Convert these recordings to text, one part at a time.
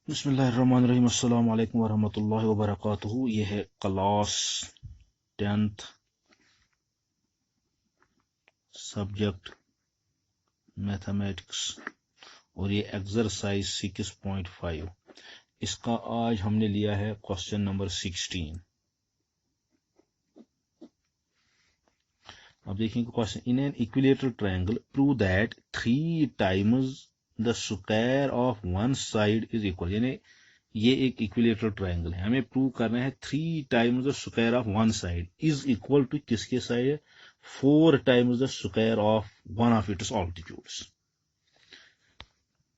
बिस्मिल्लाहिर्रहमानिर्रहीम अस्सलाम वालेकुम वरहमतुल्लाहि वबरकातुहू। ये है क्लास 10th सब्जेक्ट मैथमेटिक्स और ये एक्सरसाइज 6.5। इसका आज हमने लिया है क्वेश्चन नंबर 16। अब देखेंगे question. In an equilateral triangle prove that 3 times the square of one side is equal. यानी ये एक इक्विलेटरल ट्रायंगल है, हमें प्रूव करना है 3 times the square of one side is equal to किसके साइड है, 4 times the square of one of its altitudes.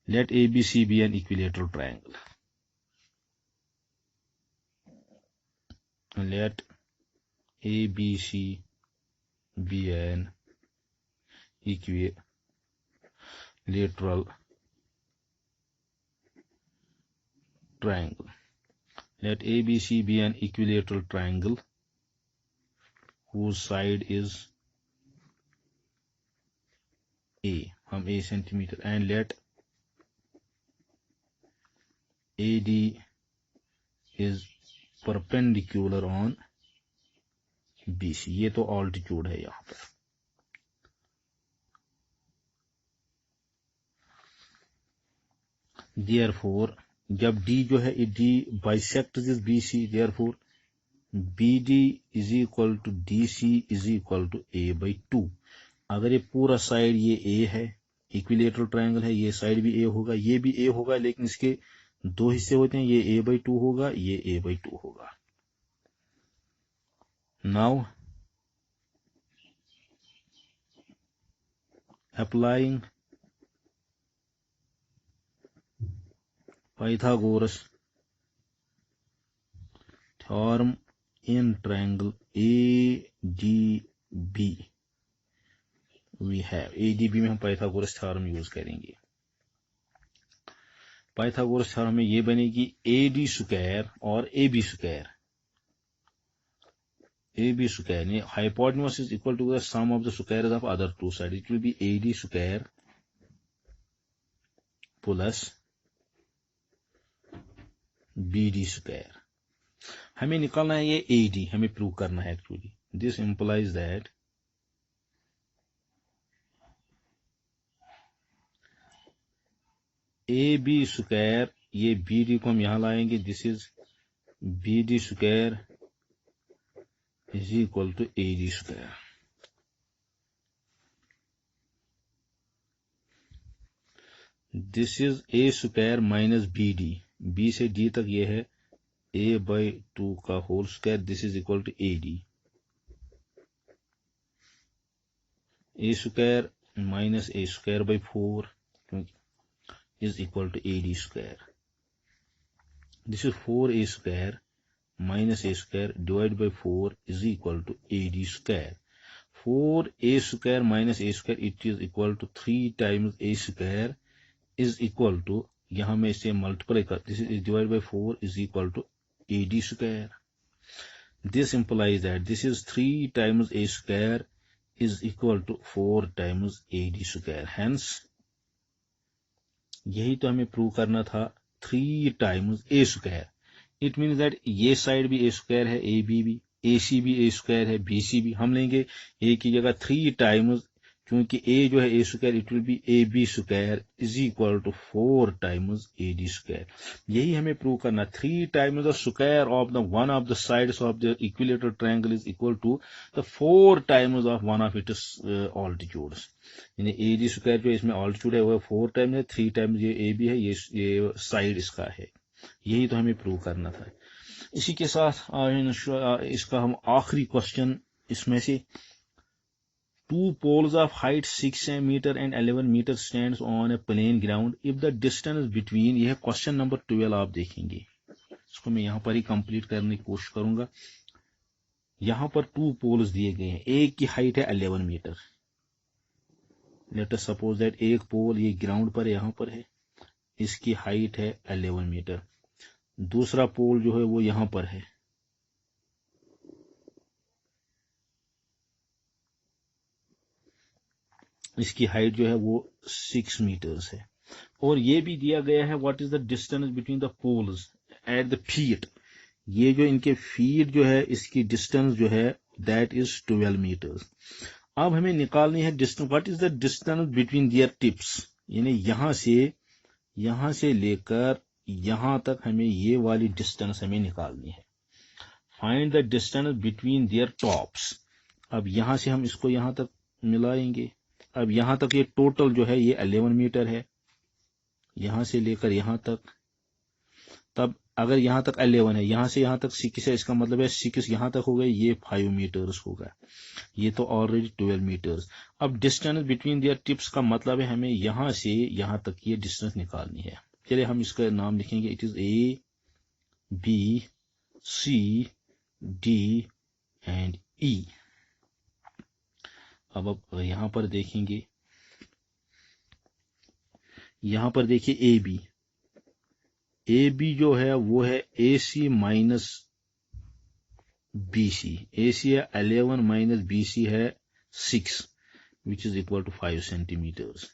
Let ABC be an equilateral triangle. Let ABC be an equilateral triangle. Let ABC be an equilateral triangle whose side is A, हम A centimetre, and let AD is perpendicular on BC। ये तो altitude है यहां पर। Therefore जब D जो है D bisects this BC, therefore BD is equal to DC is equal to A by 2। अगर ये पूरा साइड ये A है, इक्विलेटरल ट्रायंगल है, ये साइड भी A होगा, ये भी A होगा, लेकिन इसके दो हिस्से होते हैं, ये A by 2 होगा, ये A by 2 होगा। Now applying Pythagoras theorem in triangle ADB, we have ADB में हम पाइथागोरस थ्योरम यूज करेंगे। पाइथागोरस थ्योरम में ये बनेगी AD स्क्वायर और AB स्क्वायर। AB square ने hypotenuse is equal to the sum of the squares of other two sides. It will be AD square plus BD square। हमें निकालना है ये AD, हमें प्रूव करना है actually. This implies that AB square, ये BD को हम यहां लाएंगे, this is BD square is equal to AD square। This is A square minus BD, B से D तक ये है A by 2 का whole square, this is equal to AD। A square minus A square by 4 is equal to AD square। This is 4A square minus A square divided by 4 is equal to AD square। 4A square minus A square, it is equal to 3 times A square is equal to, यहां में इसे multiply कर, this is divided by 4 is equal to AD square। This implies that this is 3 times A square is equal to 4 times AD square। Hence यही तो हमें prove करना था, 3 times A square. It means that ये side भी A square है, AB भी, AC भी A स्क्वायर है, BC भी। हम लेंगे A की जगह 3 टाइम्स, क्योंकि A जो है A square, it will be AB square is equal to 4 times AD square. यही हमें प्रूव करना, 3 times the square of the one of the sides of the equilateral triangle is equal to the 4 times of one of its altitudes. यानी AD square जो इसमें altitude है वो 4 times है, 3 times ये AB है, ये साइड इसका है। यही तो हमें प्रूव करना था। इसी के साथ इसका हम आखिरी क्वेश्चन इसमें से, 2 poles of height 6 meter and 11 meter stands on a plain ground if the distance between, यह क्वेश्चन नंबर 12 आप देखेंगे। इसको मैं यहां पर ही कंप्लीट करने की कोशिश करूंगा। यहां पर 2 पोल्स दिए गए हैं, एक की हाइट है 11 metre. Let us suppose that एक पोल ये ग्राउंड पर यहां पर है, इसकी हाइट है 11 मीटर। दूसरा पोल जो है वो यहां पर है, इसकी हाइट जो है वो 6 मीटर्स है। और ये भी दिया गया है what is the distance between the poles at the feet, ये जो इनके फीट जो है इसकी डिस्टेंस जो है दैट इज 12 मीटर्स। अब हमें निकालनी है distance, what is the distance between there tips, यानी यहां से लेकर यहां तक हमें ये वाली डिस्टेंस हमें निकालनी है। Find the distance between their tops. अब यहां से हम इसको यहां तक मिलाएंगे। अब यहां तक ये टोटल जो है ये 11 मीटर है, यहां से लेकर यहां तक। तब अगर यहां तक 11 है, यहां से यहां तक 6 है, इसका मतलब है 6 यहां तक हो गए, ये 5 मीटर्स होगा, ये तो ऑलरेडी 12 मीटर्स। अब डिस्टेंस बिटवीन देयर टिप्स का मतलब है हमें यहां से यहां तक ये डिस्टेंस निकालनी है। चलिए हम इसका नाम लिखेंगे, it is A B C D and E. अब यहां पर देखेंगे, यहां पर देखिए ए बी जो है वो है ए सी माइनस बी सी। ए सी है 11 माइनस बी सी है 6 which is equal to 5 centimetres.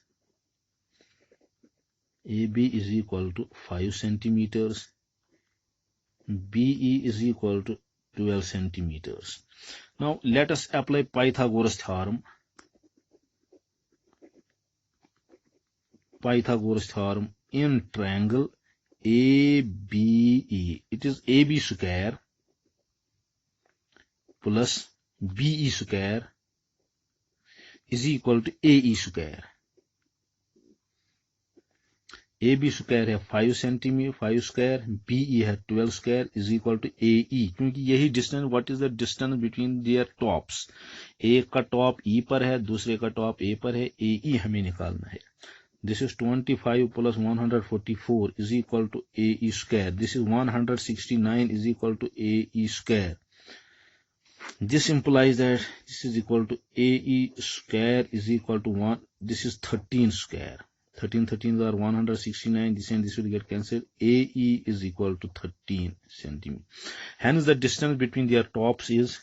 A B is equal to 5 centimetres, BE is equal to 12 centimeters. Now let us apply Pythagoras theorem. Pythagoras theorem in triangle ABE. It is AB square plus BE square is equal to AE square. AB square है 5 centimetre 5 square, BE है 12 square is equal to AE, क्योंकि यही distance, what is the distance between their tops. एक का top E पर है, दूसरे का टॉप A पर है, AE हमें निकालना है। This is 25 plus 144 is equal to AE square. This is 169 is equal to AE square. This implies that this is equal to AE square is equal to 1. This is 13 square. 13 13s are 169. This and this will get cancelled. AE is equal to 13 centimeter. Hence, the distance between their tops is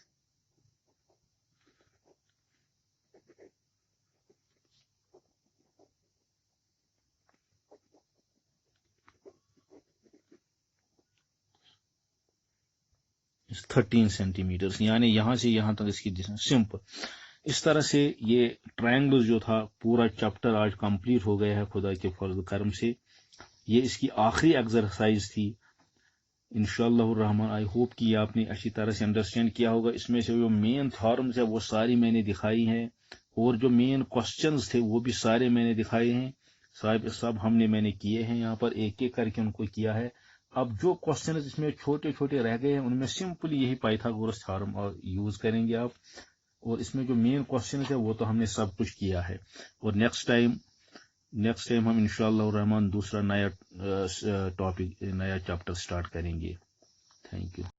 is 13 centimetre, यानी यहां से यहां तक इसकी distance. Simple. इस तरह से ये ट्रायंगल जो था पूरा चैप्टर आज कंप्लीट हो गया है खुदा के फर्ज करम से। ये इसकी आखिरी एक्सरसाइज थी। इंशाअल्लाह रहमान आई होप कि आपने अच्छी तरह से अंडरस्टैंड किया होगा। इसमें से जो मेन थ्योरम्स है वो सारी मैंने दिखाई हैं, और जो मेन क्वेश्चंस थे वो भी सारे मैंने दिखाए हैं। सब मैंने किए हैं, यहाँ पर एक एक करके उनको किया है। अब जो क्वेश्चन इसमें छोटे छोटे रह गए हैं उनमें सिंपली यही पाइथागोरस थ्योरम यूज करेंगे आप, और इसमें जो मेन क्वेश्चन है वो तो हमने सब कुछ किया है। और नेक्स्ट टाइम हम इंशाअल्लाह रहमान दूसरा नया टॉपिक, नया चैप्टर स्टार्ट करेंगे। Thank you.